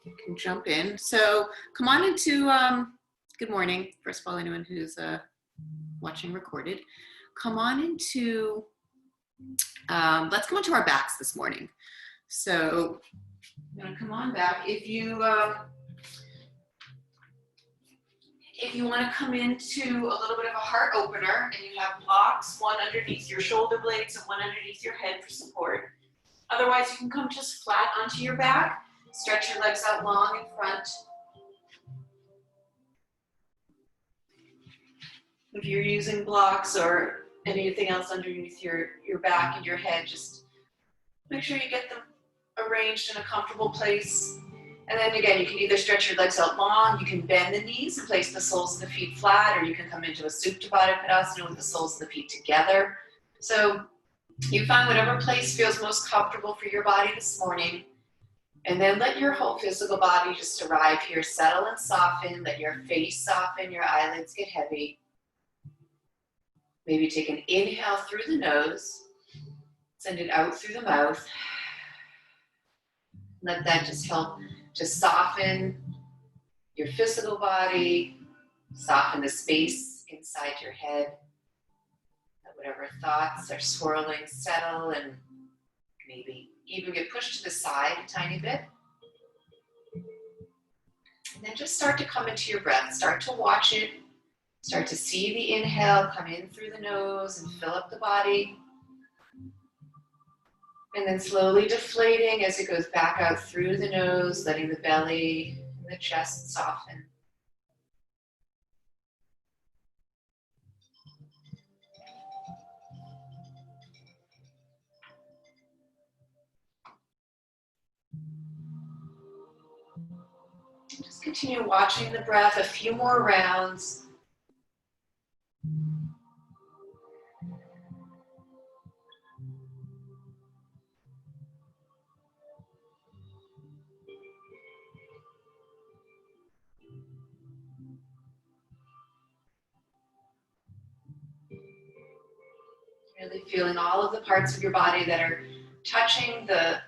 You can jump in. So come on into, good morning. First of all, anyone who's watching recorded, come on into, let's come into our backs this morning. So I'm gonna come on back. If you want to come into a little bit of a heart opener and you have blocks, one underneath your shoulder blades and one underneath your head for support. Otherwise, you can come just flat onto your back. Stretch your legs out long in front. If you're using blocks or anything else underneath your back and your head, just make sure you get them arranged in a comfortable place. And then again, you can either stretch your legs out long, you can bend the knees and place the soles of the feet flat, or you can come into a Supta Baddha Konasana with the soles of the feet together. So you find whatever place feels most comfortable for your body this morning. And then let your whole physical body just arrive here, settle and soften, let your face soften, your eyelids get heavy. Maybe take an inhale through the nose, send it out through the mouth. Let that just help to soften your physical body, soften the space inside your head. Let whatever thoughts are swirling settle and maybe even get pushed to the side a tiny bit. And then just start to come into your breath. Start to watch it. Start to see the inhale come in through the nose and fill up the body. And then slowly deflating as it goes back out through the nose, letting the belly and the chest soften. Just continue watching the breath, a few more rounds. Really feeling all of the parts of your body that are touching the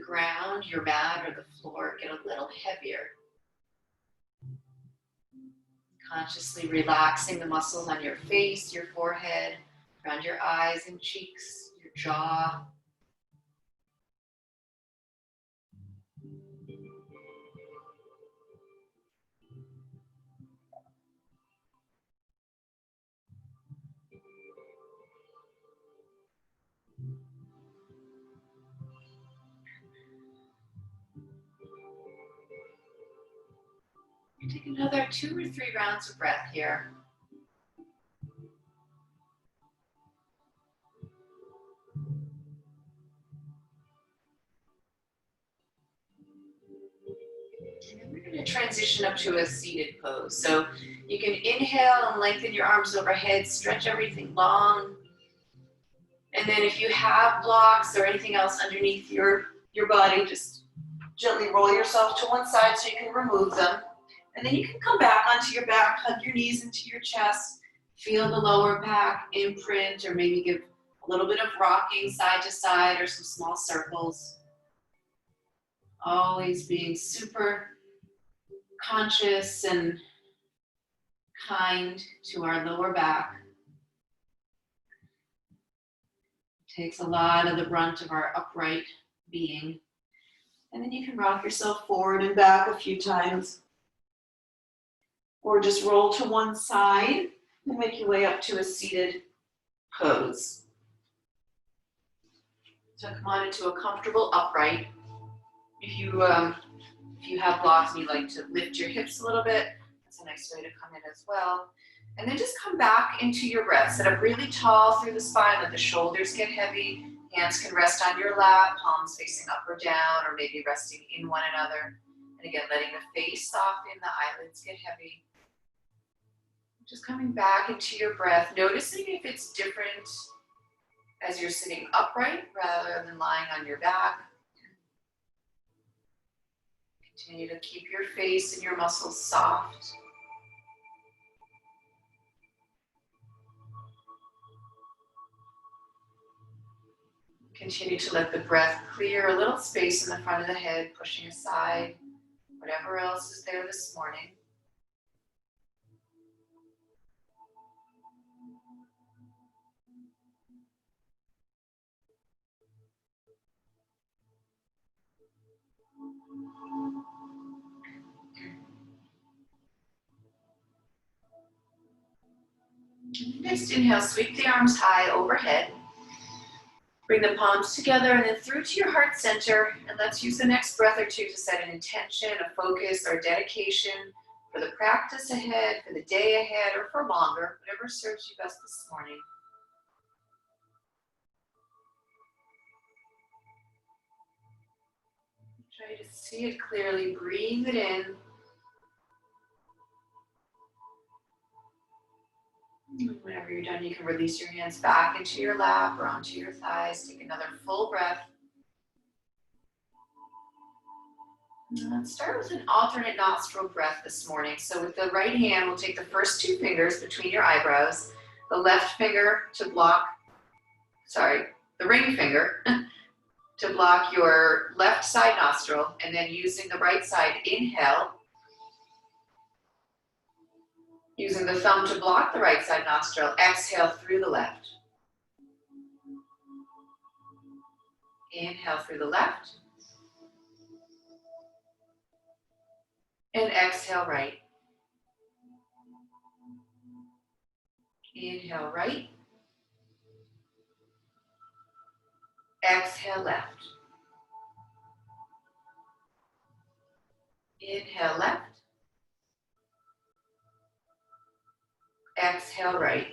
ground, your mat, or the floor get a little heavier. Consciously relaxing the muscles on your face, your forehead, around your eyes and cheeks, your jaw. Take another 2 or 3 rounds of breath here. And then we're going to transition up to a seated pose. So you can inhale and lengthen your arms overhead, stretch everything long. And then if you have blocks or anything else underneath your body, just gently roll yourself to one side so you can remove them. And then you can come back onto your back, hug your knees into your chest, feel the lower back imprint, or maybe give a little bit of rocking side to side or some small circles. Always being super conscious and kind to our lower back. It takes a lot of the brunt of our upright being. And then you can rock yourself forward and back a few times. Or just roll to one side and make your way up to a seated pose. So come on into a comfortable upright. If you have blocks and you like to lift your hips a little bit, that's a nice way to come in as well. And then just come back into your breath. Sit up really tall through the spine, let the shoulders get heavy. Hands can rest on your lap, palms facing up or down, or maybe resting in one another. And again, letting the face soften, the eyelids get heavy. Just coming back into your breath, noticing if it's different as you're sitting upright rather than lying on your back. Continue to keep your face and your muscles soft. Continue to let the breath clear a little space in the front of the head, pushing aside whatever else is there this morning. Next inhale, sweep the arms high overhead. Bring the palms together and then through to your heart center. And let's use the next breath or two to set an intention, a focus, or dedication for the practice ahead, for the day ahead, or for longer, whatever serves you best this morning. Try to see it clearly. Breathe it in. Whenever you're done, you can release your hands back into your lap or onto your thighs. Take another full breath. And let's start with an alternate nostril breath this morning. So with the right hand, we'll take the first two fingers between your eyebrows, the left finger to block, the ring finger to block your left side nostril, and then using the right side, inhale. Using the thumb to block the right side nostril, exhale through the left. Inhale through the left. And exhale right. Inhale right. Exhale left. Inhale left. Exhale right.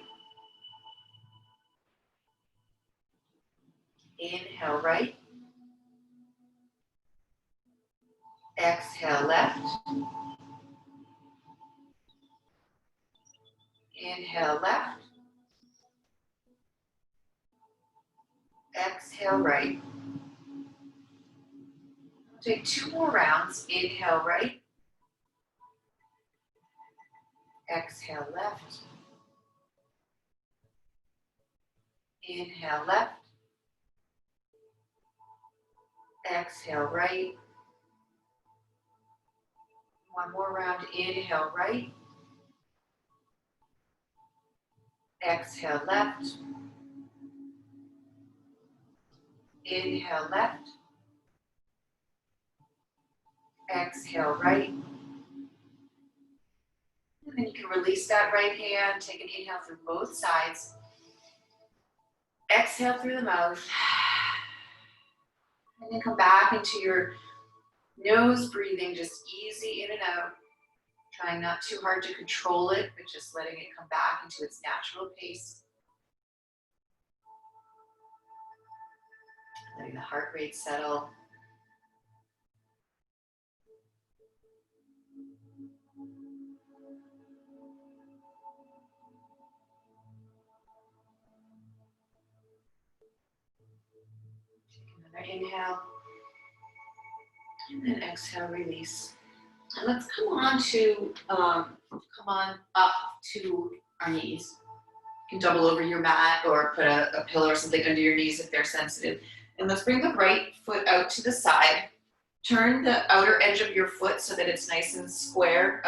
Inhale right. Exhale left. Inhale left. Exhale right. Take two more rounds. Inhale right. Exhale left. Inhale left. Exhale right. One more round. Inhale right. Exhale left. Inhale left. Exhale right. And then you can release that right hand. Take an inhale through both sides. Exhale through the mouth. And then come back into your nose breathing, just easy in and out. Trying not too hard to control it, but just letting it come back into its natural pace. Letting the heart rate settle. Take another inhale. And then exhale, release. And let's come on up to our knees. You can double over your mat or put a pillow or something under your knees if they're sensitive. And let's bring the right foot out to the side. Turn the outer edge of your foot so that it's nice and square,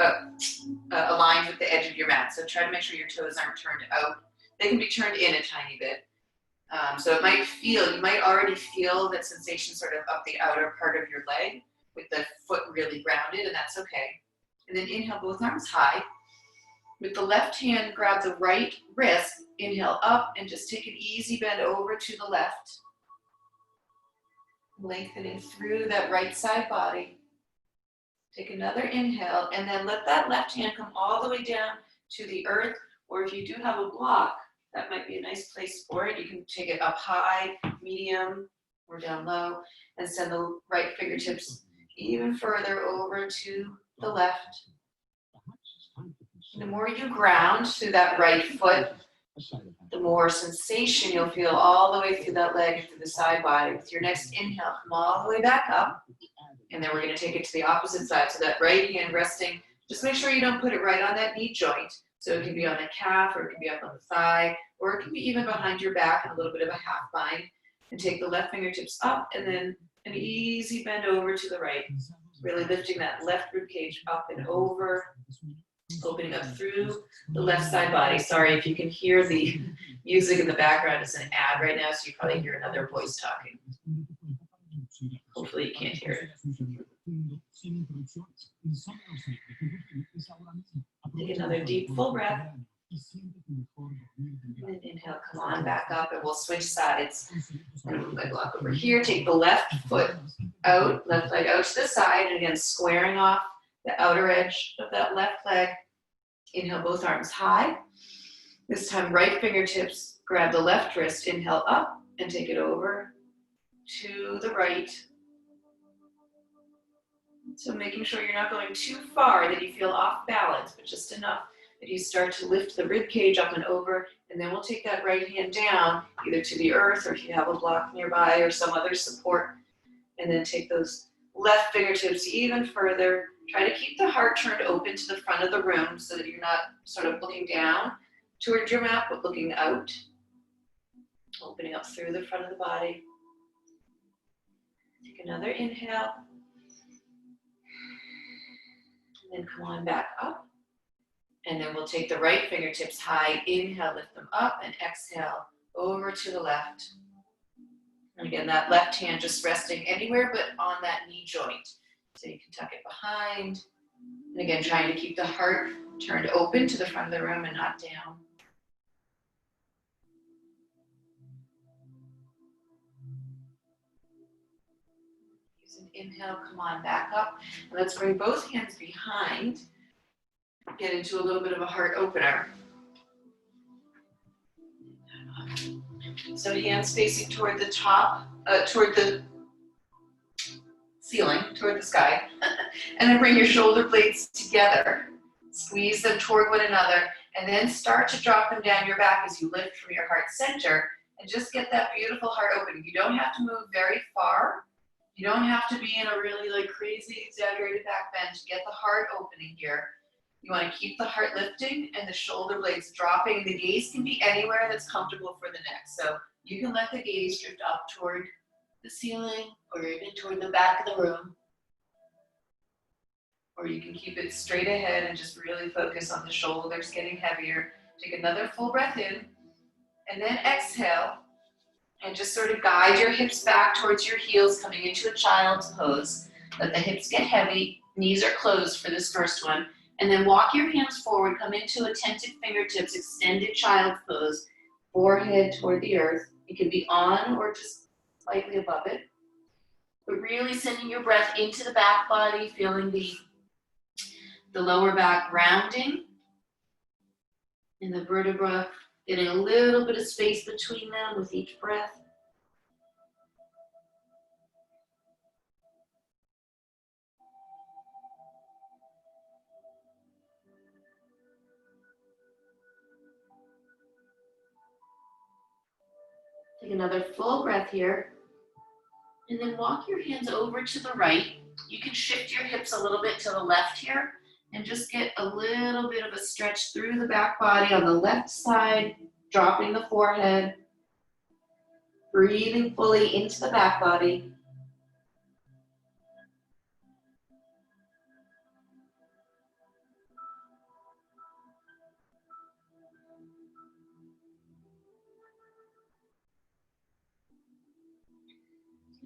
aligned with the edge of your mat. So try to make sure your toes aren't turned out. They can be turned in a tiny bit. So you might already feel that sensation sort of up the outer part of your leg with the foot really grounded, and that's okay. And then inhale both arms high. With the left hand, grab the right wrist, inhale up, and just take an easy bend over to the left. Lengthening through that right side body. Take another inhale, and then let that left hand come all the way down to the earth, or if you do have a block, that might be a nice place for it. You can take it up high, medium, or down low, and send the right fingertips even further over to the left. The more you ground through that right foot, the more sensation you'll feel all the way through that leg and through the side body. With your next inhale, come all the way back up. And then we're going to take it to the opposite side. So that right hand resting, just make sure you don't put it right on that knee joint. So it can be on the calf, or it can be up on the thigh, or it can be even behind your back in a little bit of a half bind. And take the left fingertips up, and then an easy bend over to the right. Really lifting that left rib cage up and over, opening up through the left side body. Sorry if you can hear the music in the background. It's an ad right now, so you probably hear another voice talking. Hopefully you can't hear it. Take another deep full breath. And inhale, come on back up, and we'll switch sides. And move my block over here. Take the left foot out, left leg out to the side, and again, squaring off the outer edge of that left leg. Inhale, both arms high. This time, right fingertips grab the left wrist. Inhale up and take it over to the right. So making sure you're not going too far that you feel off balance, but just enough that you start to lift the rib cage up and over, and then we'll take that right hand down, either to the earth or if you have a block nearby or some other support, and then take those left fingertips even further. Try to keep the heart turned open to the front of the room so that you're not sort of looking down towards your mat, but looking out, opening up through the front of the body. Take another inhale. And then come on back up. And then we'll take the right fingertips high. Inhale, lift them up, and exhale over to the left. And again, that left hand just resting anywhere but on that knee joint. So you can tuck it behind. And again, trying to keep the heart turned open to the front of the room and not down. Use an inhale, come on back up. And let's bring both hands behind. Get into a little bit of a heart opener. So hands facing toward the top, toward the ceiling, toward the sky. And then bring your shoulder blades together. Squeeze them toward one another. And then start to drop them down your back as you lift from your heart center. And just get that beautiful heart opening. You don't have to move very far. You don't have to be in a really crazy exaggerated back bend to get the heart opening here. You want to keep the heart lifting and the shoulder blades dropping. The gaze can be anywhere that's comfortable for the neck. So you can let the gaze drift up toward the ceiling or even toward the back of the room. Or you can keep it straight ahead and just really focus on the shoulders getting heavier. Take another full breath in and then exhale and just sort of guide your hips back towards your heels, coming into a child's pose. Let the hips get heavy, knees are closed for this first one. And then walk your hands forward, come into attentive fingertips, extended child's pose, forehead toward the earth. It can be on or just slightly above it. But really sending your breath into the back body, feeling the lower back rounding. And the vertebra getting a little bit of space between them with each breath. Take another full breath here. And then walk your hands over to the right. You can shift your hips a little bit to the left here and just get a little bit of a stretch through the back body on the left side, dropping the forehead, breathing fully into the back body.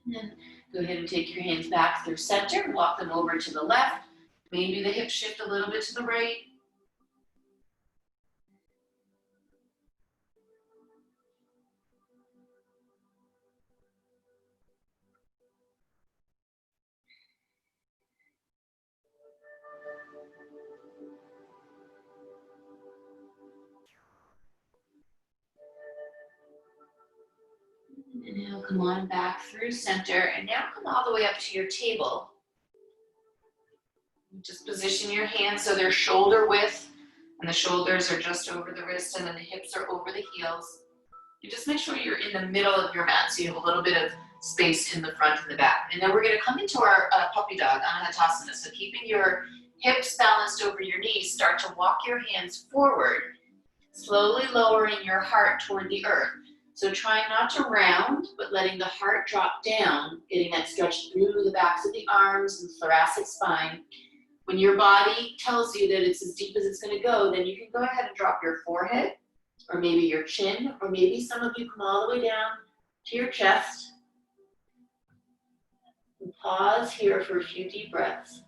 And then go ahead and take your hands back through center, walk them over to the left. Maybe the hips shift a little bit to the right. And now come on back through center, and now come all the way up to your table. Just position your hands so they're shoulder width, and the shoulders are just over the wrist, and then the hips are over the heels. You just make sure you're in the middle of your mat so you have a little bit of space in the front and the back. And then we're going to come into our puppy dog, Anahatasana. So keeping your hips balanced over your knees, start to walk your hands forward, slowly lowering your heart toward the earth. So trying not to round, but letting the heart drop down, getting that stretch through the backs of the arms and thoracic spine. When your body tells you that it's as deep as it's going to go, then you can go ahead and drop your forehead, or maybe your chin, or maybe some of you come all the way down to your chest. And pause here for a few deep breaths.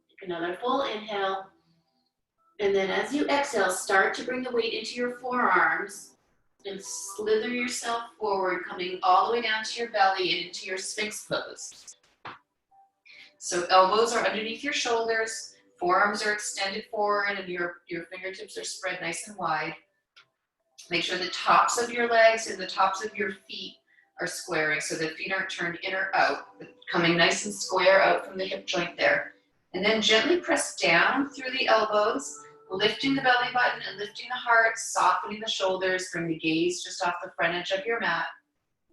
Take another full inhale. And then as you exhale, start to bring the weight into your forearms and slither yourself forward, coming all the way down to your belly and into your Sphinx pose. So elbows are underneath your shoulders, forearms are extended forward, and your fingertips are spread nice and wide. Make sure the tops of your legs and the tops of your feet are squaring so the feet aren't turned in or out, but coming nice and square out from the hip joint there. And then gently press down through the elbows, lifting the belly button and lifting the heart, softening the shoulders, bring the gaze just off the front edge of your mat.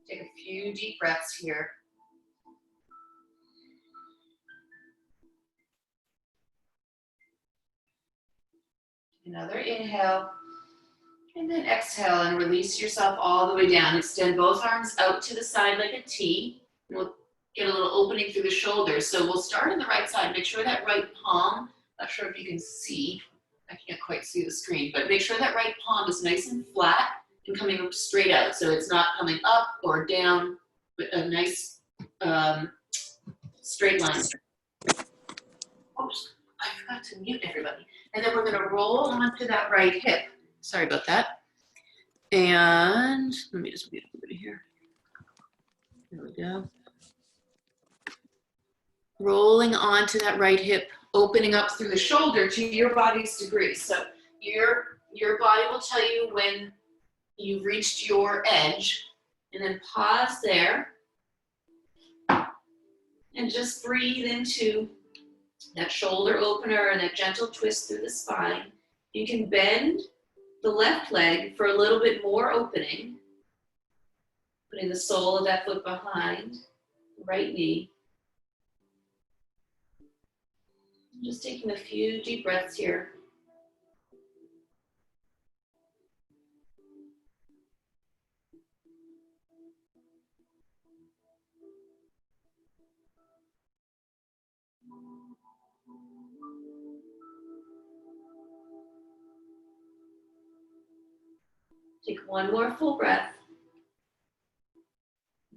Take a few deep breaths here. Another inhale, and then exhale and release yourself all the way down. Extend both arms out to the side like a T. And we'll get a little opening through the shoulders. So we'll start on the right side. Make sure that right palm, not sure if you can see, I can't quite see the screen, but make sure that right palm is nice and flat and coming up straight out. So it's not coming up or down, but a nice straight line. Oops, I forgot to mute everybody. And then we're gonna roll onto that right hip. Sorry about that. And let me just mute everybody here. There we go. Rolling onto that right hip, opening up through the shoulder to your body's degree. So your body will tell you when you've reached your edge, and then pause there and just breathe into that shoulder opener and that gentle twist through the spine. You can bend the left leg for a little bit more opening, putting the sole of that foot behind the right knee. Just taking a few deep breaths here. Take one more full breath.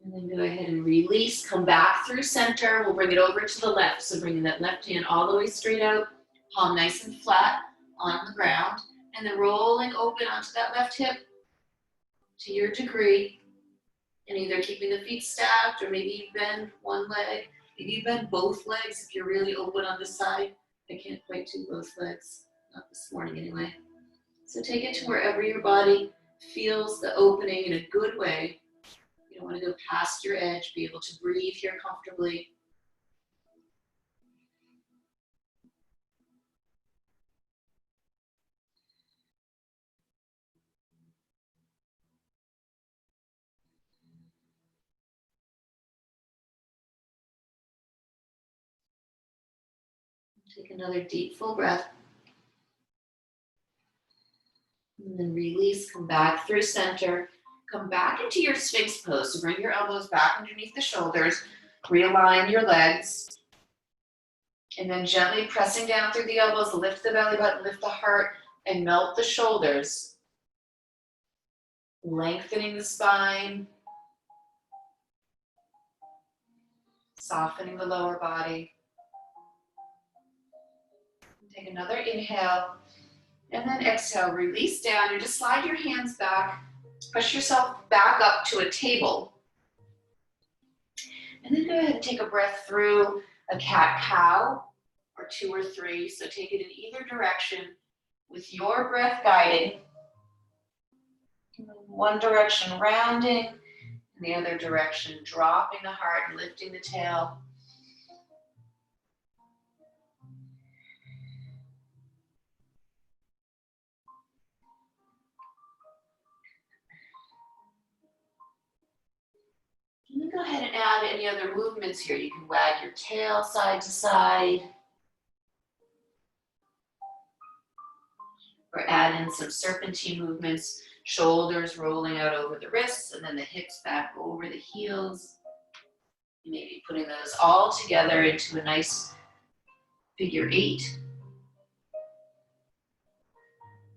And then go ahead and release, come back through center. We'll bring it over to the left. So bringing that left hand all the way straight out, palm nice and flat on the ground. And then rolling open onto that left hip to your degree. And either keeping the feet stacked or maybe you bend one leg. Maybe you bend both legs if you're really open on this side. I can't quite do both legs, not this morning anyway. So take it to wherever your body feels the opening in a good way. You don't want to go past your edge, be able to breathe here comfortably. Take another deep full breath. And then release, come back through center. Come back into your Sphinx pose. So bring your elbows back underneath the shoulders. Realign your legs. And then gently pressing down through the elbows, lift the belly button, lift the heart, and melt the shoulders. Lengthening the spine. Softening the lower body. Take another inhale. And then exhale, release down and just slide your hands back. Push yourself back up to a table. And then go ahead and take a breath through a cat-cow or 2 or 3. So take it in either direction with your breath guiding. One direction rounding, and the other direction dropping the heart and lifting the tail. ahead and add any other movements here. You can wag your tail side to side, or add in some serpentine movements, shoulders rolling out over the wrists, and then the hips back over the heels. Maybe putting those all together into a nice figure 8.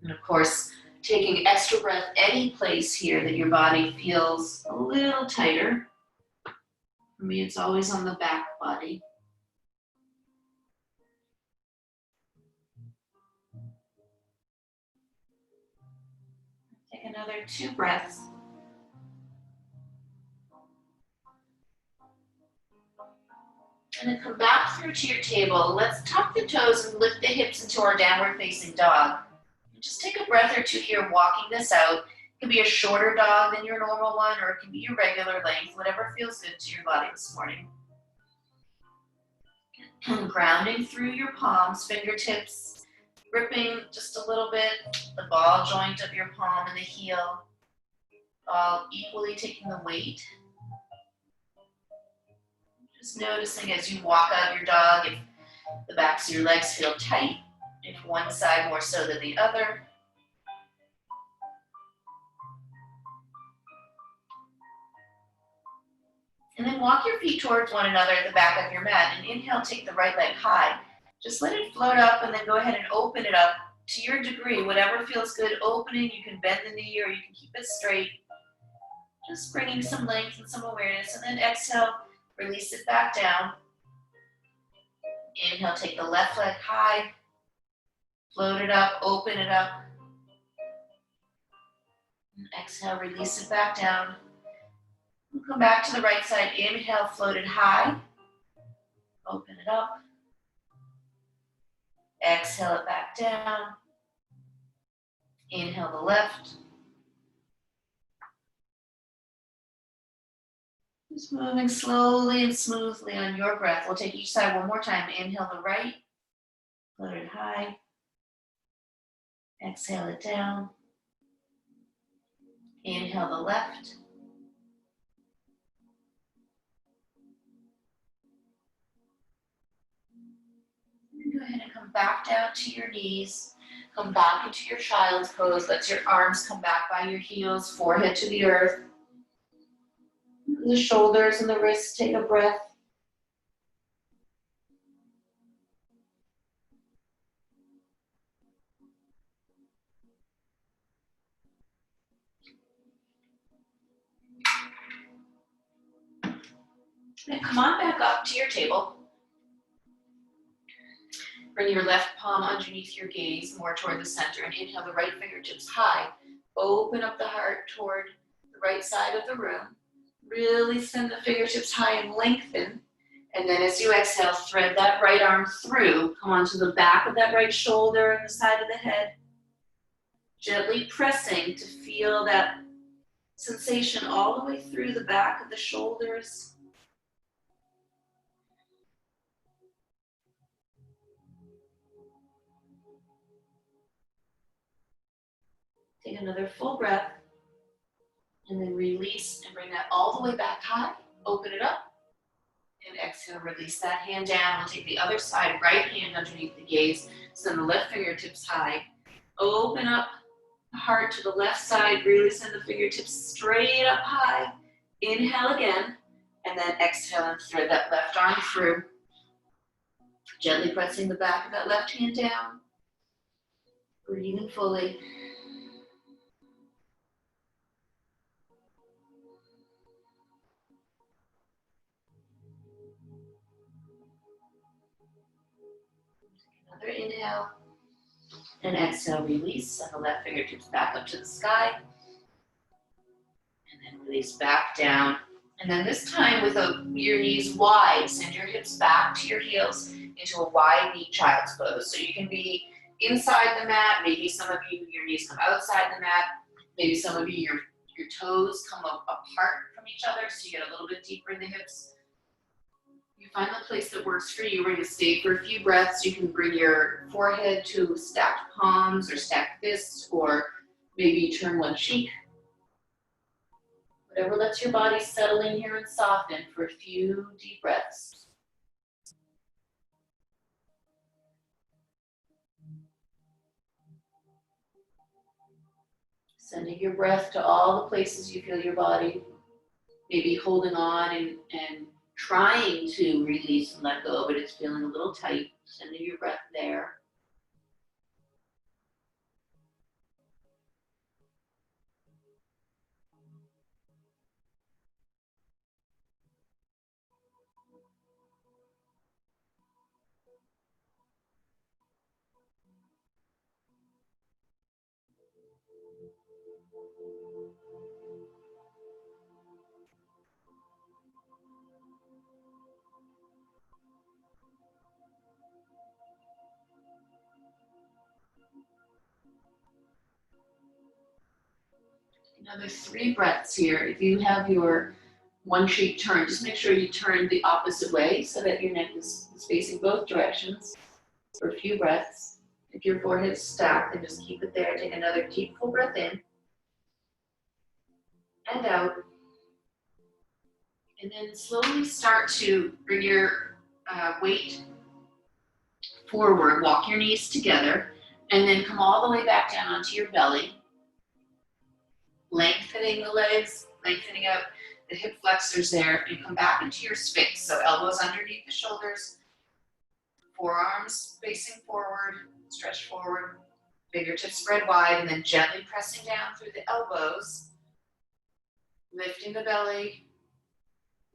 And of course, taking extra breath any place here that your body feels a little tighter. For me, it's always on the back body. Take another 2 breaths. And then come back through to your table. Let's tuck the toes and lift the hips into our downward facing dog. Just take a breath or two here walking this out. It can be a shorter dog than your normal one, or it can be your regular length, whatever feels good to your body this morning. And grounding through your palms, fingertips, gripping just a little bit, the ball joint of your palm and the heel, all equally taking the weight. Just noticing as you walk out your dog if the backs of your legs feel tight, if one side more so than the other. And then walk your feet towards one another at the back of your mat, and inhale, take the right leg high. Just let it float up, and then go ahead and open it up to your degree, whatever feels good. Opening, you can bend the knee or you can keep it straight. Just bringing some length and some awareness, and then exhale, release it back down. Inhale, take the left leg high, float it up, open it up. And exhale, release it back down. We'll come back to the right side. Inhale, float it high. Open it up. Exhale it back down. Inhale the left. Just moving slowly and smoothly on your breath. We'll take each side one more time. Inhale the right. Float it high. Exhale it down. Inhale the left. Go ahead and come back down to your knees. Come back into your child's pose. Let your arms come back by your heels, forehead to the earth. The shoulders and the wrists, take a breath. Then come on back up to your table. Bring your left palm underneath your gaze, more toward the center, and inhale the right fingertips high. Open up the heart toward the right side of the room. Really send the fingertips high and lengthen. And then as you exhale, thread that right arm through. Come onto the back of that right shoulder and the side of the head. Gently pressing to feel that sensation all the way through the back of the shoulders. Take another full breath, and then release and bring that all the way back high. Open it up, and exhale, release that hand down. We'll take the other side, right hand underneath the gaze, send the left fingertips high. Open up the heart to the left side, really send the fingertips straight up high. Inhale again, and then exhale and thread that left arm through. Gently pressing the back of that left hand down. Breathing fully. Another inhale, and exhale, release, send the left fingertips back up to the sky, and then release back down. And then this time with your knees wide, send your hips back to your heels into a wide knee child's pose. So you can be inside the mat, maybe some of you, your knees come outside the mat, maybe some of you, your toes come apart from each other so you get a little bit deeper in the hips. You find the place that works for you. We're going to stay for a few breaths. You can bring your forehead to stacked palms or stacked fists, or maybe turn one cheek. Whatever lets your body settle in here and soften for a few deep breaths. Sending your breath to all the places you feel your body maybe holding on and trying to release and let go, but it's feeling a little tight. Sending your breath there. Another 3 breaths here. If you have your one cheek turned, just make sure you turn the opposite way so that your neck is facing both directions for a few breaths. If your forehead is stacked, then just keep it there. Take another deep full breath in and out. And then slowly start to bring your weight forward. Walk your knees together and then come all the way back down onto your belly. Lengthening the legs, lengthening out the hip flexors there, and come back into your sphinx. So elbows underneath the shoulders, forearms facing forward, stretch forward, fingertips spread wide, and then gently pressing down through the elbows, lifting the belly,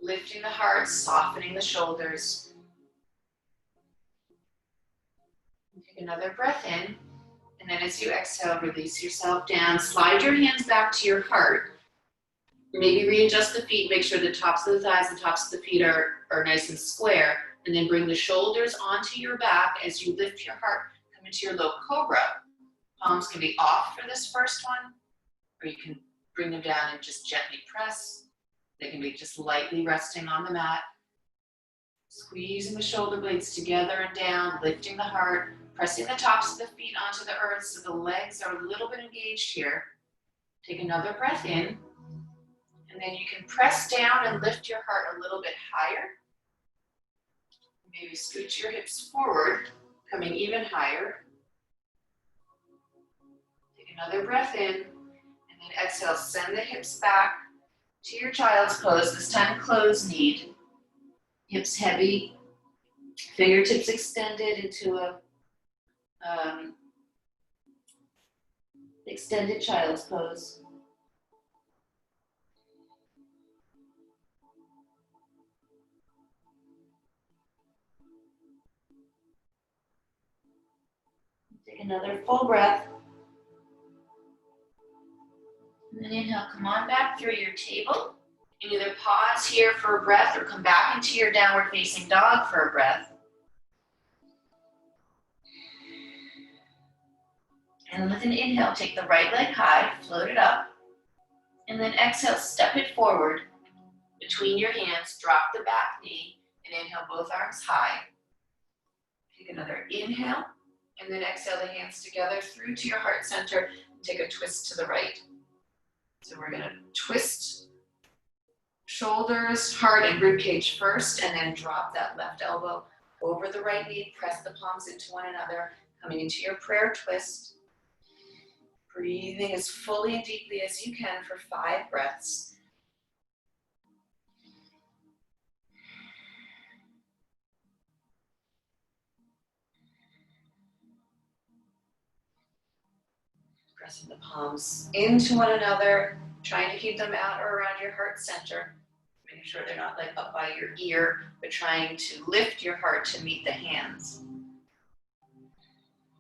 lifting the heart, softening the shoulders. Take another breath in, and then as you exhale, release yourself down. Slide your hands back to your heart. Maybe readjust the feet, make sure the tops of the thighs, the tops of the feet are nice and square, and then bring the shoulders onto your back as you lift your heart, come into your low cobra. Palms can be off for this first one, or you can bring them down and just gently press. They can be just lightly resting on the mat. Squeezing the shoulder blades together and down, lifting the heart, pressing the tops of the feet onto the earth so the legs are a little bit engaged here. Take another breath in. And then you can press down and lift your heart a little bit higher. Maybe scoot your hips forward, coming even higher. Take another breath in, and then exhale, send the hips back to your child's pose, this time closed knee. Hips heavy, fingertips extended into a extended child's pose. Take another full breath. And then inhale, come on back through your table. And either pause here for a breath or come back into your downward facing dog for a breath. And with an inhale, take the right leg high, float it up. And then exhale, step it forward between your hands, drop the back knee, and inhale both arms high. Take another inhale. And then exhale the hands together through to your heart center and take a twist to the right. So we're going to twist shoulders, heart, and rib cage first, and then drop that left elbow over the right knee. Press the palms into one another, coming into your prayer twist. Breathing as fully and deeply as you can for 5 breaths. Pressing the palms into one another, trying to keep them out or around your heart center. Making sure they're not like up by your ear, but trying to lift your heart to meet the hands.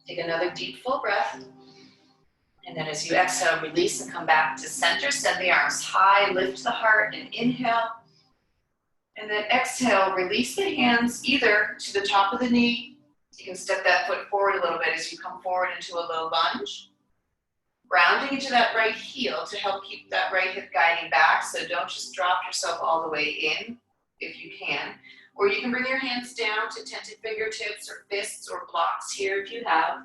Take another deep full breath. And then as you exhale, release and come back to center. Send the arms high, lift the heart and inhale. And then exhale, release the hands either to the top of the knee. You can step that foot forward a little bit as you come forward into a low lunge. Rounding into that right heel to help keep that right hip guiding back. So don't just drop yourself all the way in if you can. Or you can bring your hands down to tented fingertips or fists or blocks here if you have.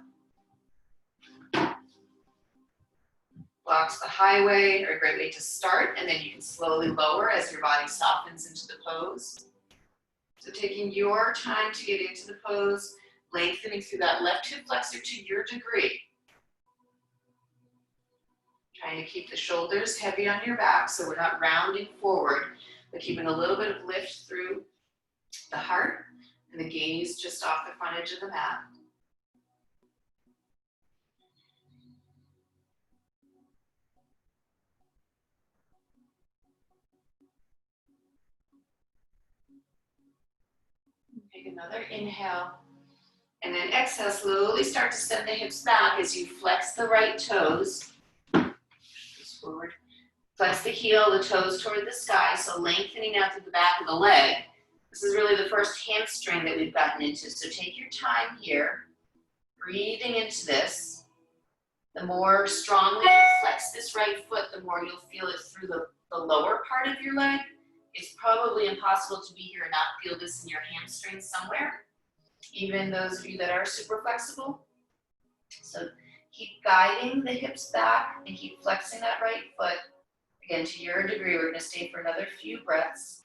blocks the highway, or a great way to start, and then you can slowly lower as your body softens into the pose. So taking your time to get into the pose, lengthening through that left hip flexor to your degree. Trying to keep the shoulders heavy on your back so we're not rounding forward, but keeping a little bit of lift through the heart and the gaze just off the front edge of the mat. Take another inhale. And then exhale, slowly start to send the hips back as you flex the right toes. Just forward. Flex the heel, the toes toward the sky, so lengthening out to the back of the leg. This is really the first hamstring that we've gotten into, so take your time here, breathing into this. The more strongly you flex this right foot, the more you'll feel it through the lower part of your leg. It's probably impossible to be here and not feel this in your hamstrings somewhere, even those of you that are super flexible. So keep guiding the hips back and keep flexing that right foot. Again, to your degree, we're going to stay for another few breaths.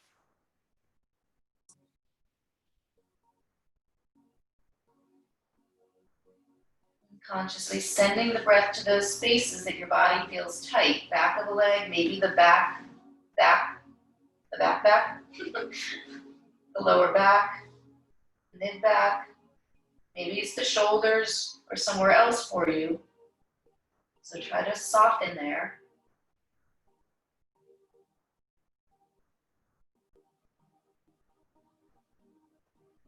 Consciously sending the breath to those spaces that your body feels tight. Back of the leg, maybe the back, the lower back, mid back. Maybe it's the shoulders or somewhere else for you. So try to soften there.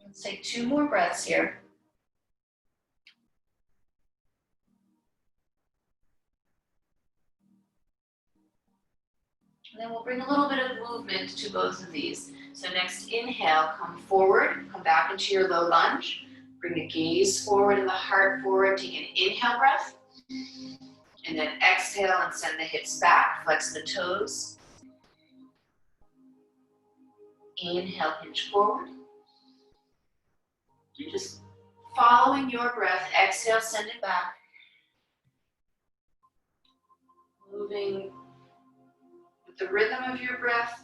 Let's take 2 more breaths here. And then we'll bring a little bit of movement to both of these. So next inhale, come forward, come back into your low lunge. Bring the gaze forward and the heart forward. Take an inhale breath. And then exhale and send the hips back. Flex the toes. Inhale, hinge forward. You're just following your breath. Exhale, send it back. Moving with the rhythm of your breath.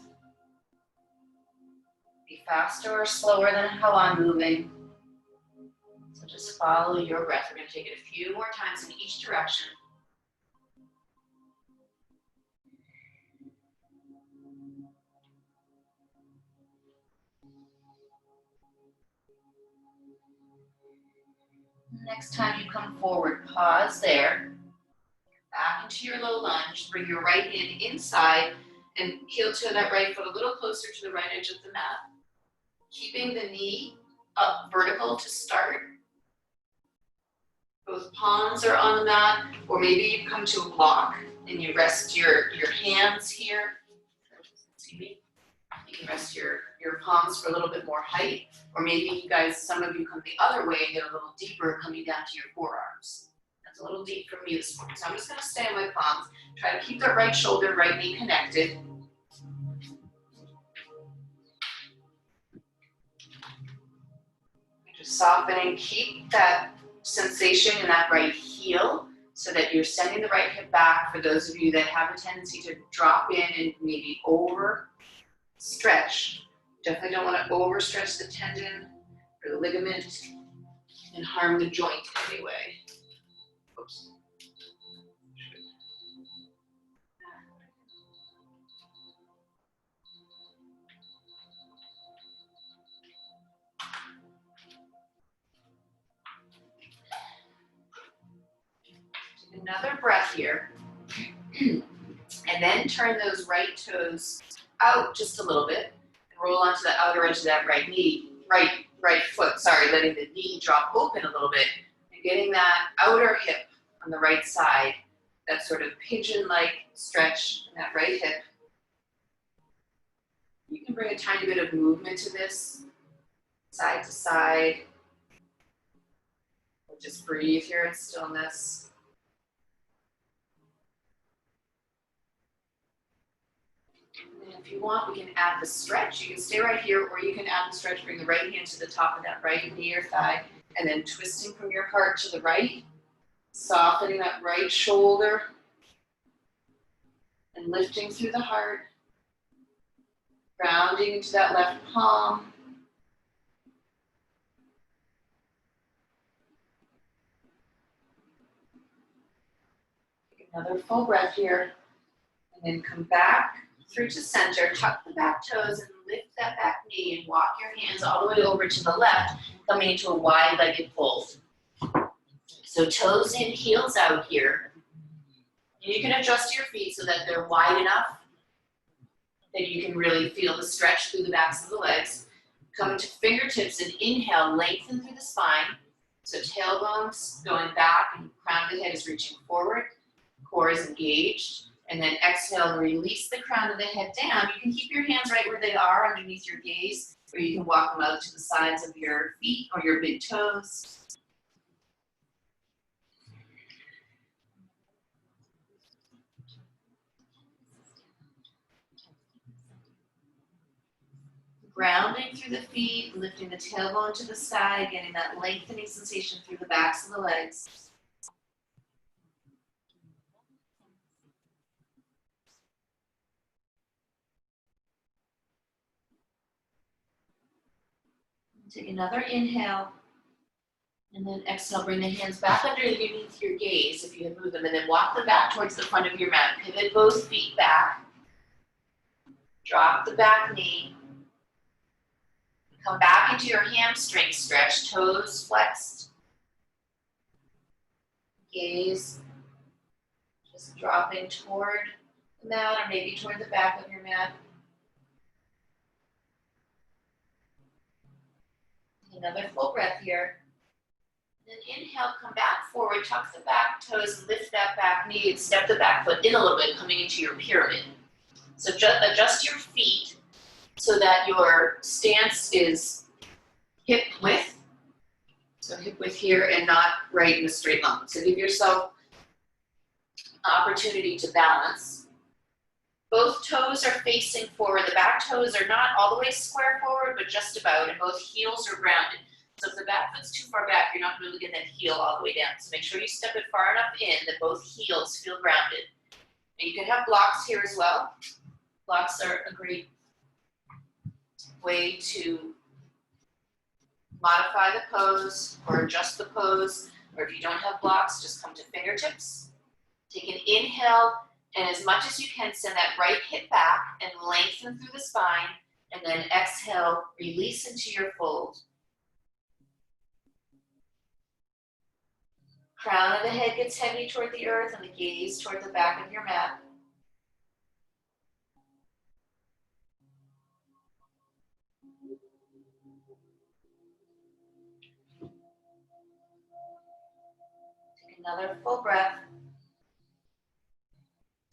Be faster or slower than how I'm moving. So just follow your breath. We're going to take it a few more times in each direction. Next time you come forward, pause there. Back into your low lunge. Bring your right hand inside and heel toe that right foot a little closer to the right edge of the mat. Keeping the knee up vertical to start. Both palms are on the mat, or maybe you come to a block and you rest your hands here. See me? You can rest your palms for a little bit more height, or maybe you guys, some of you come the other way and get a little deeper coming down to your forearms. That's a little deep for me this morning. So I'm just going to stay on my palms. Try to keep the right shoulder, right knee connected. Just softening. Keep that sensation in that right heel so that you're sending the right hip back for those of you that have a tendency to drop in and maybe overstretch. Definitely don't want to overstretch the tendon or the ligament and harm the joint anyway. Oops. Another breath here. And then turn those right toes out just a little bit and roll onto the outer edge of that right foot, letting the knee drop open a little bit and getting that outer hip on the right side, that sort of pigeon-like stretch in that right hip. You can bring a tiny bit of movement to this, side to side. Just breathe here in stillness. And if you want, we can add the stretch. You can stay right here, or you can add the stretch, bring the right hand to the top of that right knee or thigh, and then twisting from your heart to the right, softening that right shoulder. and lifting through the heart, grounding into that left palm. Take another full breath here, and then come back through to center, tuck the back toes and lift that back knee and walk your hands all the way over to the left, coming into a wide-legged fold. So toes in, heels out here. And you can adjust your feet so that they're wide enough that you can really feel the stretch through the backs of the legs. Come to fingertips and inhale, lengthen through the spine. So tailbones going back and crown of the head is reaching forward, core is engaged. And then exhale, release the crown of the head down. You can keep your hands right where they are underneath your gaze, or you can walk them out to the sides of your feet or your big toes. Grounding through the feet, lifting the tailbone to the side, getting that lengthening sensation through the backs of the legs. Take another inhale, and then exhale, bring the hands back underneath your gaze if you have moved them, and then walk them back towards the front of your mat. Pivot both feet back. Drop the back knee. Come back into your hamstring stretch, toes flexed. Gaze just dropping toward the mat or maybe toward the back of your mat. Another full breath here. Then inhale, come back forward, tuck the back toes, lift that back knee, and step the back foot in a little bit, coming into your pyramid. So just adjust your feet so that your stance is hip width. So hip width here and not right in a straight line. So give yourself opportunity to balance. Both toes are facing forward. The back toes are not all the way square forward, but just about, and both heels are grounded. So if the back foot's too far back, you're not going to get that heel all the way down. So make sure you step it far enough in that both heels feel grounded. And you can have blocks here as well. Blocks are a great way to modify the pose or adjust the pose. Or if you don't have blocks, just come to fingertips. Take an inhale, and as much as you can, send that right hip back and lengthen through the spine. And then exhale, release into your fold. Crown of the head gets heavy toward the earth and the gaze toward the back of your mat. Take another full breath.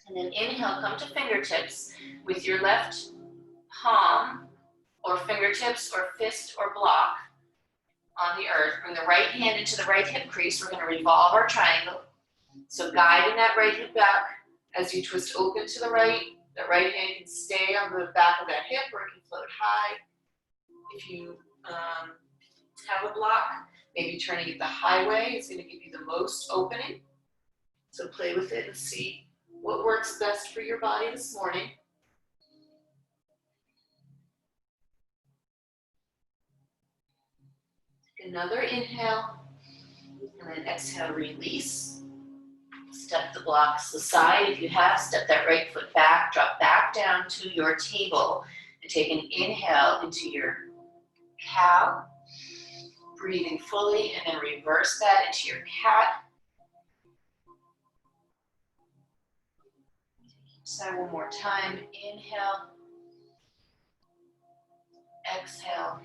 And then inhale, come to fingertips with your left palm or fingertips or fist or block on the earth. Bring the right hand into the right hip crease. We're going to revolve our triangle. So guiding that right hip back as you twist open to the right hand can stay on the back of that hip or it can float high. If you have a block, maybe turning it the highway is going to give you the most opening. So play with it and see what works best for your body this morning. Take another inhale, and then exhale, release. Step the blocks aside. If you have, step that right foot back, drop back down to your table, and take an inhale into your cow, breathing fully, and then reverse that into your cat. So one more time, inhale, exhale.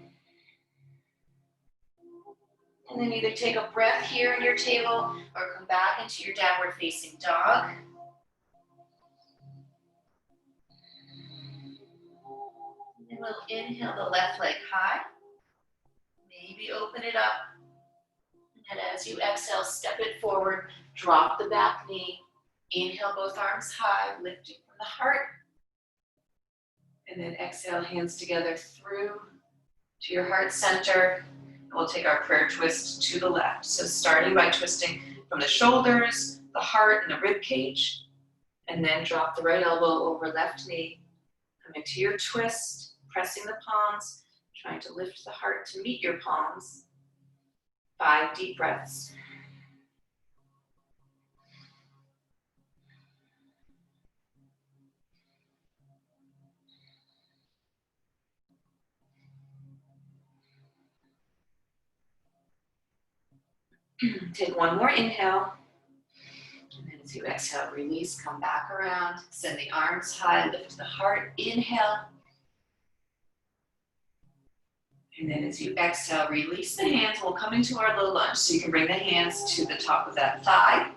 And then either take a breath here in your table or come back into your downward facing dog. And then we'll inhale the left leg high. Maybe open it up. And as you exhale, step it forward, drop the back knee. Inhale both arms high, lifting from the heart. And then exhale, hands together through to your heart center. And we'll take our prayer twist to the left. So starting by twisting from the shoulders, the heart, and the rib cage. And then drop the right elbow over left knee. Come into your twist, pressing the palms, trying to lift the heart to meet your palms. 5 deep breaths. Take one more inhale. And then as you exhale, release, come back around. Send the arms high, lift the heart. Inhale. And then as you exhale, release the hands. We'll come into our low lunge. So you can bring the hands to the top of that thigh.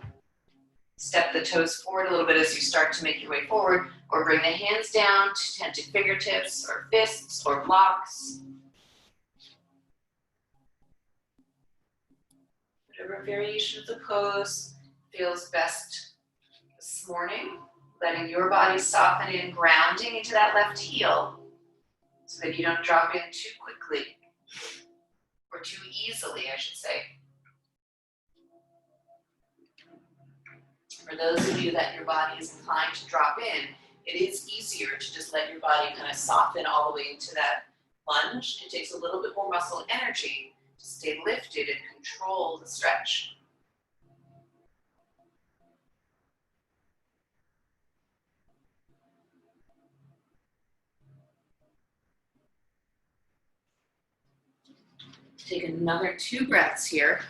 Step the toes forward a little bit as you start to make your way forward, or bring the hands down to tend to fingertips or fists or blocks. Whatever variation of the pose feels best this morning. Letting your body soften in, grounding into that left heel so that you don't drop in too quickly, or too easily, I should say. For those of you that your body is inclined to drop in, it is easier to just let your body kind of soften all the way into that lunge. It takes a little bit more muscle energy to stay lifted and control the stretch. Take another 2 breaths here.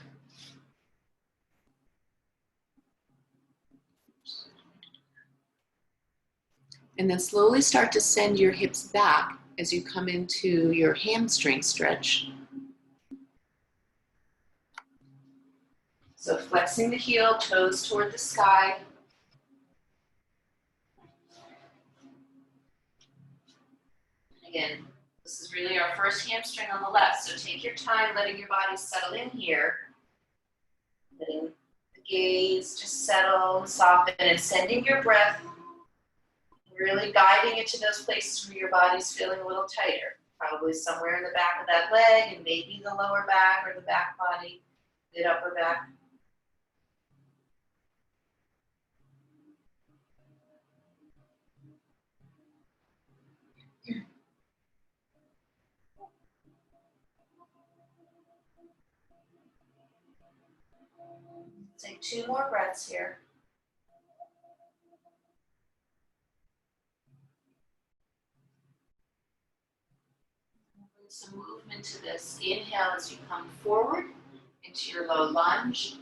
And then slowly start to send your hips back as you come into your hamstring stretch. So flexing the heel, toes toward the sky. Again, this is really our first hamstring on the left, so take your time letting your body settle in here. Letting the gaze just settle, soften, and sending your breath, really guiding it to those places where your body's feeling a little tighter. Probably somewhere in the back of that leg, and maybe the lower back or the back body, the upper back. Take 2 more breaths here. Bring some movement to this. Inhale as you come forward into your low lunge.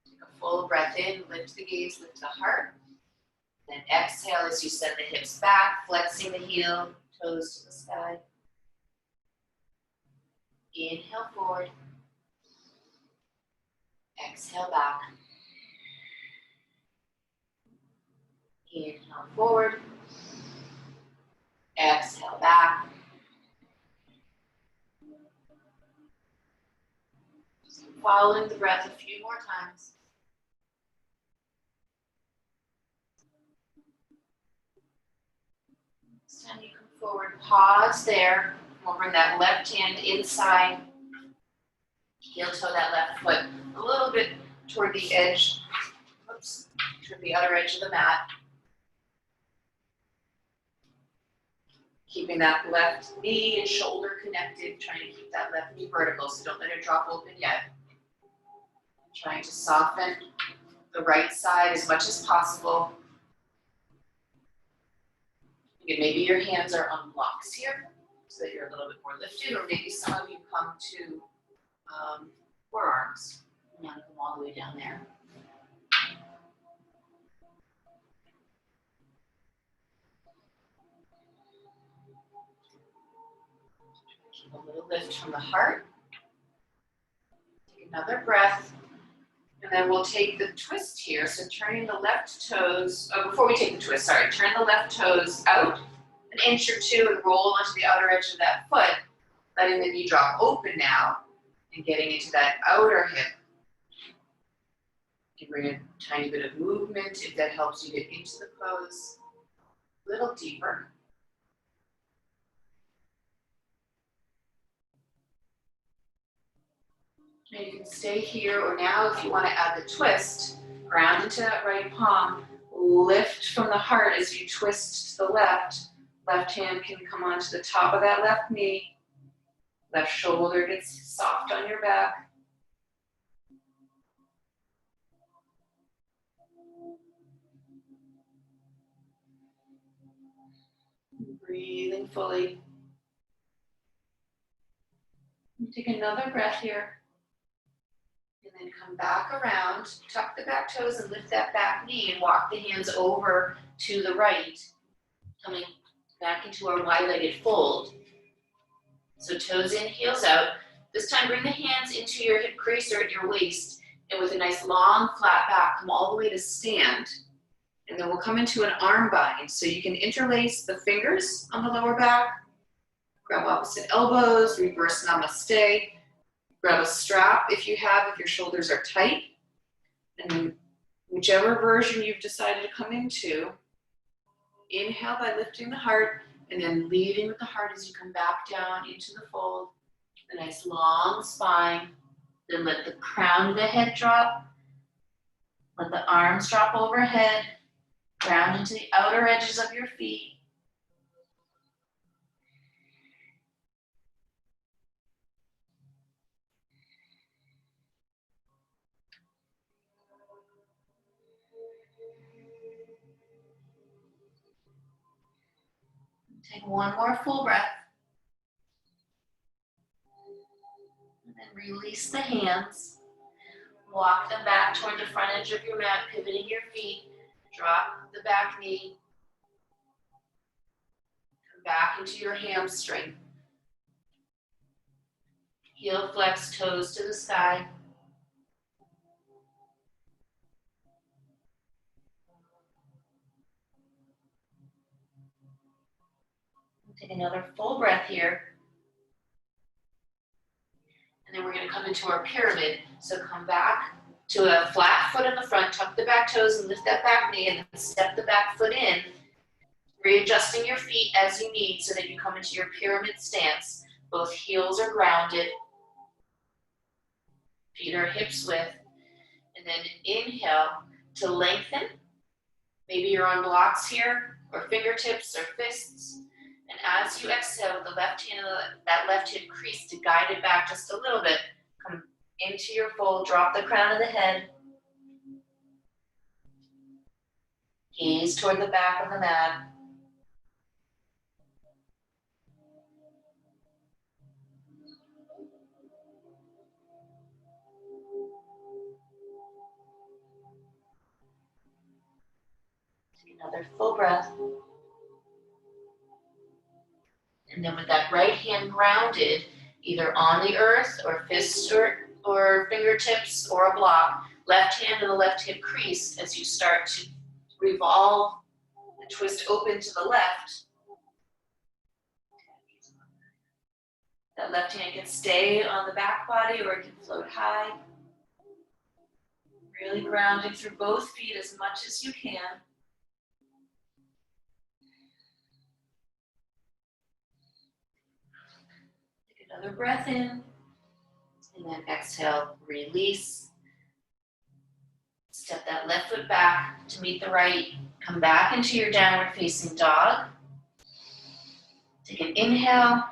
Take a full breath in, lift the gaze, lift the heart. Then exhale as you send the hips back, flexing the heel, toes to the sky. Inhale forward. Exhale back. Inhale forward. Exhale back. Just following the breath a few more times. Next time you come forward, pause there. We'll bring that left hand inside. Heel toe that left foot a little bit toward the edge, toward the other edge of the mat. Keeping that left knee and shoulder connected, trying to keep that left knee vertical, so don't let it drop open yet. Trying to soften the right side as much as possible. Again, maybe your hands are on blocks here, so that you're a little bit more lifted, or maybe some of you come to forearms. You want to come all the way down there. Keep a little lift from the heart. Take another breath. And then we'll take the twist here. So turning the left toes, before we take the twist, sorry, turn the left toes out an inch or 2 and roll onto the outer edge of that foot, letting the knee drop open now and getting into that outer hip. You can bring a tiny bit of movement if that helps you get into the pose a little deeper. And you can stay here, or now if you want to add the twist, ground into that right palm, lift from the heart as you twist to the left. Left hand can come onto the top of that left knee. Left shoulder gets soft on your back. Breathing fully. Take another breath here. And then come back around, tuck the back toes and lift that back knee and walk the hands over to the right, coming back into our wide-legged fold. So toes in, heels out. This time bring the hands into your hip crease or at your waist, and with a nice long flat back, come all the way to stand. And then we'll come into an arm bind. So you can interlace the fingers on the lower back, grab opposite elbows, reverse namaste. Grab a strap if you have, if your shoulders are tight. And then whichever version you've decided to come into, inhale by lifting the heart and then leading with the heart as you come back down into the fold. A nice long spine. Then let the crown of the head drop. Let the arms drop overhead. Ground into the outer edges of your feet. Take one more full breath. And then release the hands. Walk them back toward the front edge of your mat, pivoting your feet. Drop the back knee. Come back into your hamstring. Heel flex, toes to the sky. Take another full breath here. And then we're going to come into our pyramid. So come back to a flat foot in the front, tuck the back toes and lift that back knee, and then step the back foot in, readjusting your feet as you need so that you come into your pyramid stance. Both heels are grounded. Feet are hips width. And then inhale to lengthen. Maybe you're on blocks here, or fingertips, or fists. And as you exhale, the left hand, that left hip crease to guide it back just a little bit. Come into your fold, drop the crown of the head. Gaze toward the back of the mat. Take another full breath. And then with that right hand grounded, either on the earth or fists or fingertips or a block, left hand and the left hip crease as you start to revolve and twist open to the left. That left hand can stay on the back body or it can float high. Really grounding through both feet as much as you can. Another breath in, and then exhale, release. Step that left foot back to meet the right. Come back into your downward facing dog. Take an inhale,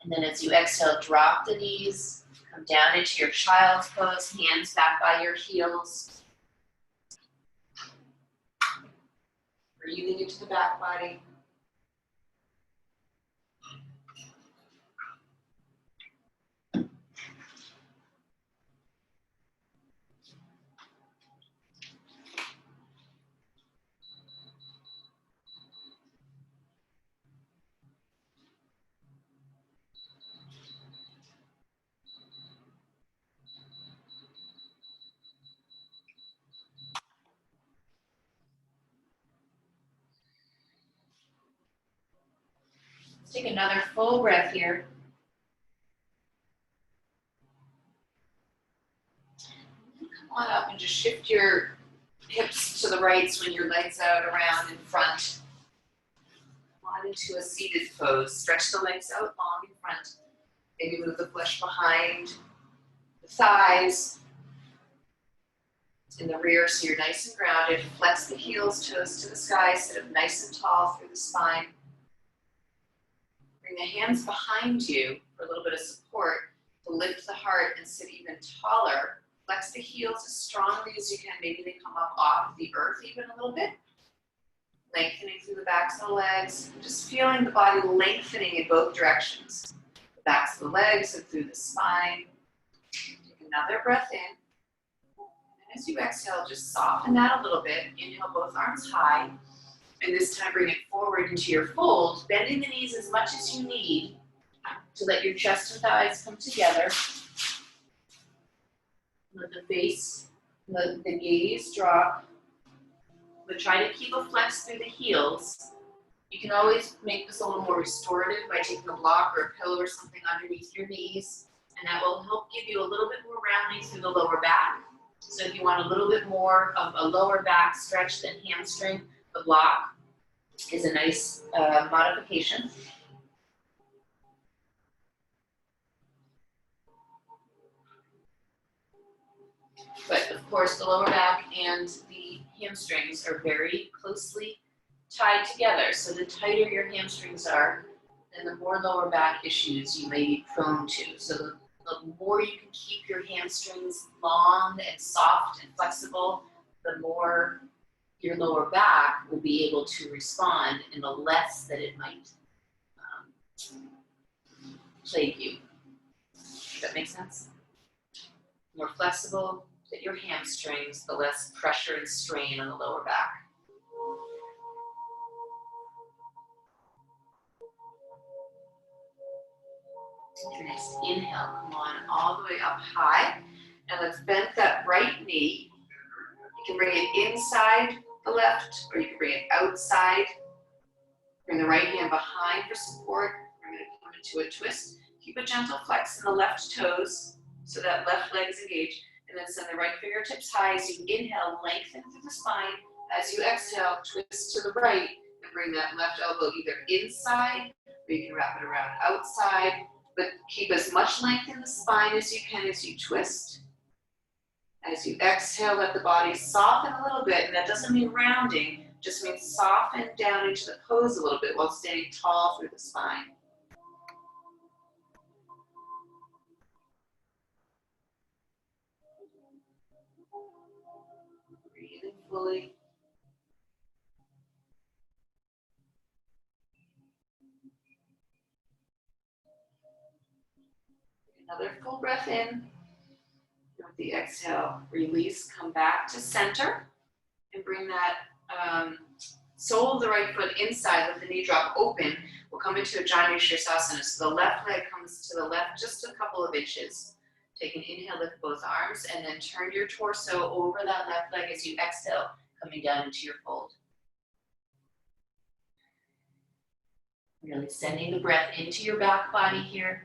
and then as you exhale, drop the knees. Come down into your child's pose, hands back by your heels. Breathing into the back body. Let's take another full breath here. Come on up and just shift your hips to the right, swing your legs out around in front. Come on into a seated pose. Stretch the legs out long in front. Maybe move the flesh behind the thighs. in the rear so you're nice and grounded. Flex the heels, toes to the sky, sit up nice and tall through the spine. Bring the hands behind you for a little bit of support to lift the heart and sit even taller. Flex the heels as strongly as you can. Maybe they come up off the earth even a little bit. Lengthening through the backs of the legs. Just feeling the body lengthening in both directions. The backs of the legs and through the spine. Take another breath in. And as you exhale, just soften that a little bit. Inhale both arms high. And this time bring it forward into your fold, bending the knees as much as you need to let your chest and thighs come together. Let the face, let the gaze drop. But try to keep a flex through the heels. You can always make this a little more restorative by taking a block or a pillow or something underneath your knees, and that will help give you a little bit more rounding through the lower back. So if you want a little bit more of a lower back stretch than hamstring, the block is a nice modification. But of course, the lower back and the hamstrings are very closely tied together. So the tighter your hamstrings are, then the more lower back issues you may be prone to. So the more you can keep your hamstrings long and soft and flexible, the more your lower back will be able to respond, and the less that it might plague you. Does that make sense? The more flexible that your hamstrings, the less pressure and strain on the lower back. Your next inhale, come on all the way up high. And let's bend that right knee. You can bring it inside the left, or you can bring it outside. Bring the right hand behind for support. We're going to come into a twist. Keep a gentle flex in the left toes so that left leg is engaged. And then send the right fingertips high as you inhale, lengthen through the spine. As you exhale, twist to the right and bring that left elbow either inside, or you can wrap it around outside. But keep as much length in the spine as you can as you twist. As you exhale, let the body soften a little bit, and that doesn't mean rounding, just means soften down into the pose a little bit while staying tall through the spine. Breathing fully. Another full breath in. With the exhale, release, come back to center and bring that sole of the right foot inside, let the knee drop open. We'll come into a Janu Shirsasana. So the left leg comes to the left just a couple of inches. Take an inhale, lift both arms, and then turn your torso over that left leg as you exhale, coming down into your fold. Really sending the breath into your back body here.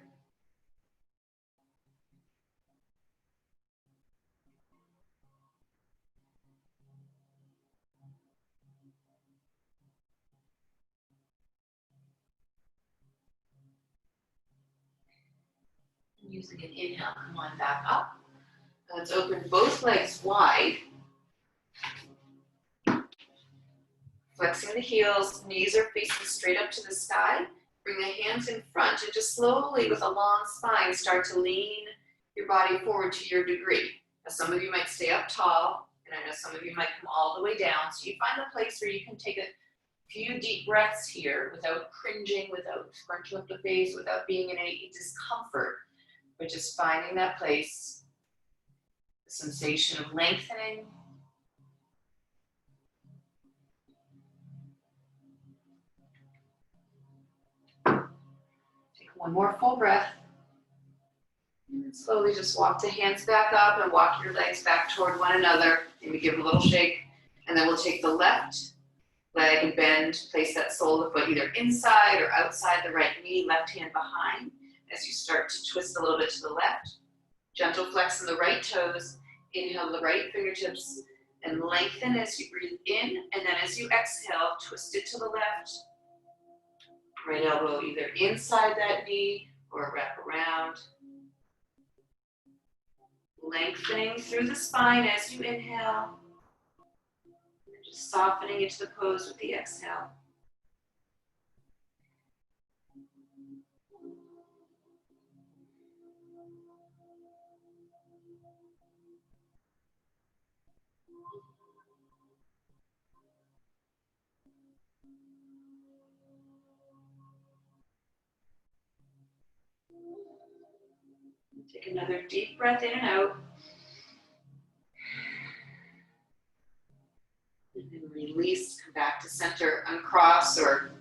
Using an inhale, come on back up. Let's open both legs wide. Flexing the heels, knees are facing straight up to the sky. Bring the hands in front and just slowly with a long spine start to lean your body forward to your degree. Now some of you might stay up tall, and I know some of you might come all the way down. So you find a place where you can take a few deep breaths here without cringing, without scrunching up the face, without being in any discomfort. But just finding that place, the sensation of lengthening. Take one more full breath. And then slowly just walk the hands back up and walk your legs back toward one another. Maybe give a little shake. And then we'll take the left leg and bend, place that sole of the foot either inside or outside the right knee, left hand behind. As you start to twist a little bit to the left, gentle flex in the right toes, inhale the right fingertips and lengthen as you breathe in, and then as you exhale, twist it to the left. Right elbow either inside that knee or wrap around. Lengthening through the spine as you inhale. And just softening into the pose with the exhale. Take another deep breath in and out. And then release, come back to center, uncross, or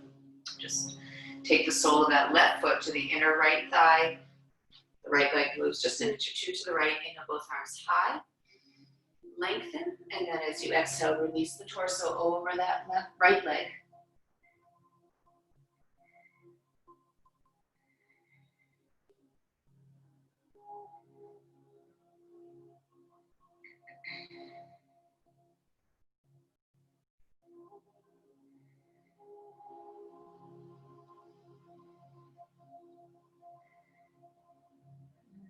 just take the sole of that left foot to the inner right thigh. The right leg moves just an inch or two to the right. Inhale both arms high. Lengthen, and then as you exhale, release the torso over that right leg.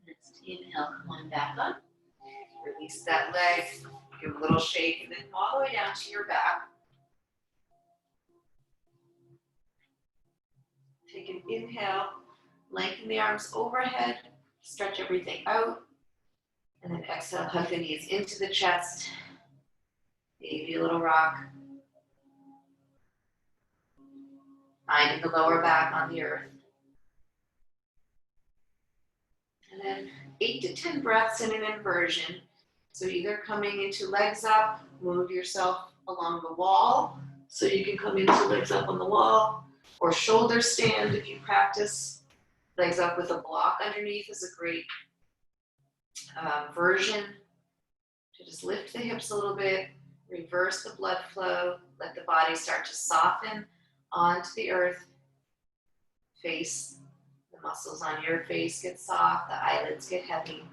Next inhale, come on back up. Release that leg, give a little shake, and then come all the way down to your back. Take an inhale, lengthen the arms overhead, stretch everything out, and then exhale, hug the knees into the chest. Maybe a little rock. Finding the lower back on the earth. And then 8 to 10 breaths in an inversion. So either coming into legs up, move yourself along the wall, so you can come into legs up on the wall, or shoulder stand if you practice. Legs up with a block underneath is a great version to just lift the hips a little bit, reverse the blood flow, let the body start to soften onto the earth. Face, the muscles on your face get soft, the eyelids get heavy.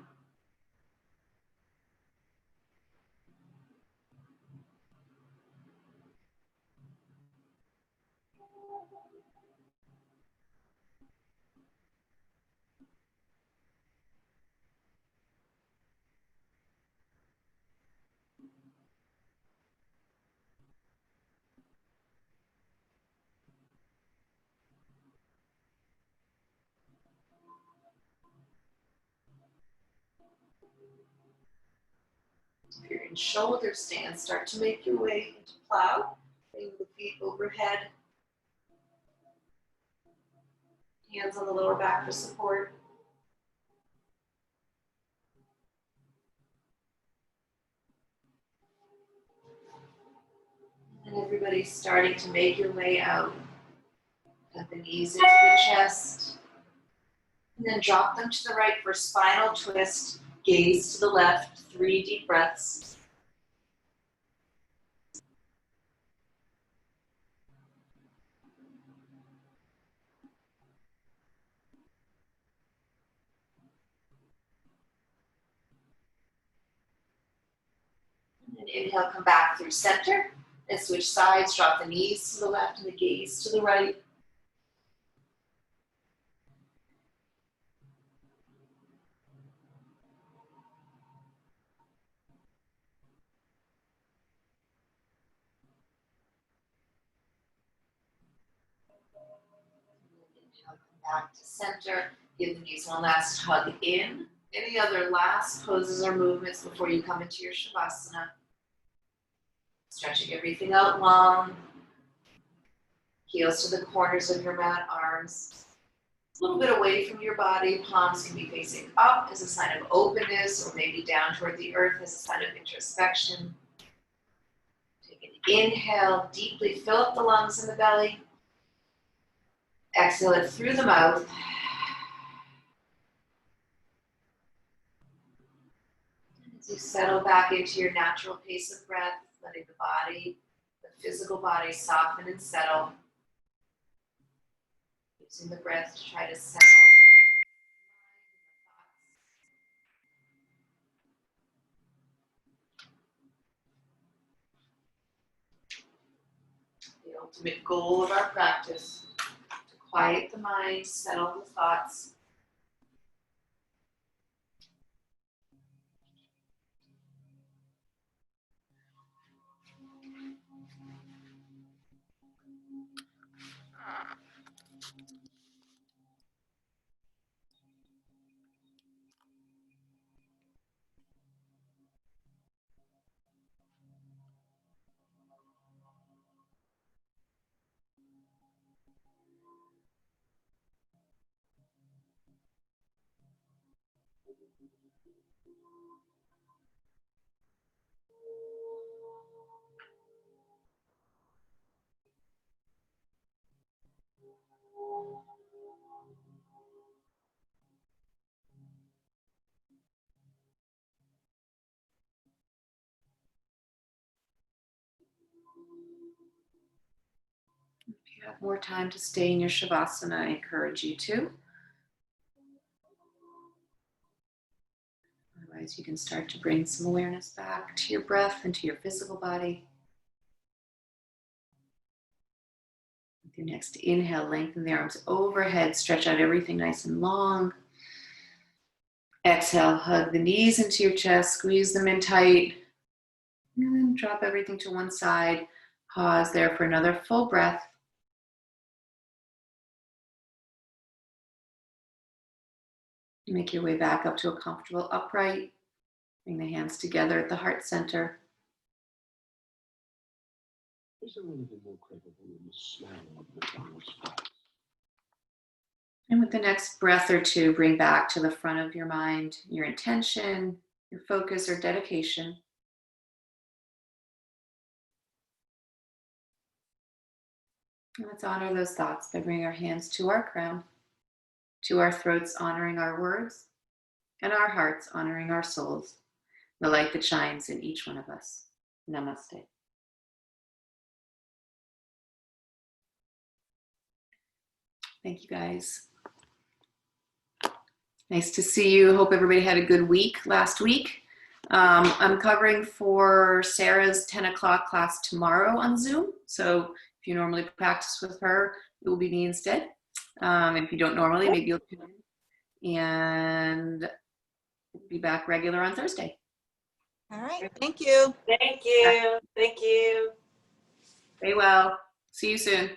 If you're in shoulder stand, start to make your way into plow. Bring the feet overhead. Hands on the lower back for support. And everybody's starting to make your way out. Cut the knees into the chest. And then drop them to the right for spinal twist. Gaze to the left. 3 deep breaths. And inhale, come back through center. And switch sides. Drop the knees to the left and the gaze to the right. Inhale, come back to center. Give the knees one last hug in. Any other last poses or movements before you come into your Shavasana? Stretching everything out long. Heels to the corners of your mat, arms a little bit away from your body. Palms can be facing up as a sign of openness, or maybe down toward the earth as a sign of introspection. Take an inhale, deeply fill up the lungs and the belly. Exhale it through the mouth. As you settle back into your natural pace of breath, letting the body, the physical body, soften and settle. Using the breath to try to settle the ultimate goal of our practice, to quiet the mind, settle the thoughts. If you have more time to stay in your Shavasana, I encourage you to. Otherwise, you can start to bring some awareness back to your breath and to your physical body. With your next inhale, lengthen the arms overhead, stretch out everything nice and long. Exhale, hug the knees into your chest, squeeze them in tight. And then drop everything to one side. Pause there for another full breath. Make your way back up to a comfortable upright. Bring the hands together at the heart center. Is there anything more credible than the smell of McDonald's fries? And with the next breath or two, bring back to the front of your mind your intention, your focus or dedication. And let's honor those thoughts by bringing our hands to our crown, to our throats honoring our words, and our hearts honoring our souls, the light that shines in each one of us. Namaste. Thank you, guys. Nice to see you. Hope everybody had a good week last week. I'm covering for Sarah's 10 o'clock class tomorrow on Zoom. So if you normally practice with her, it will be me instead. If you don't normally, maybe you'll tune in. And we'll be back regular on Thursday. All right. Thank you. Thank you. Thank you. Stay well. See you soon.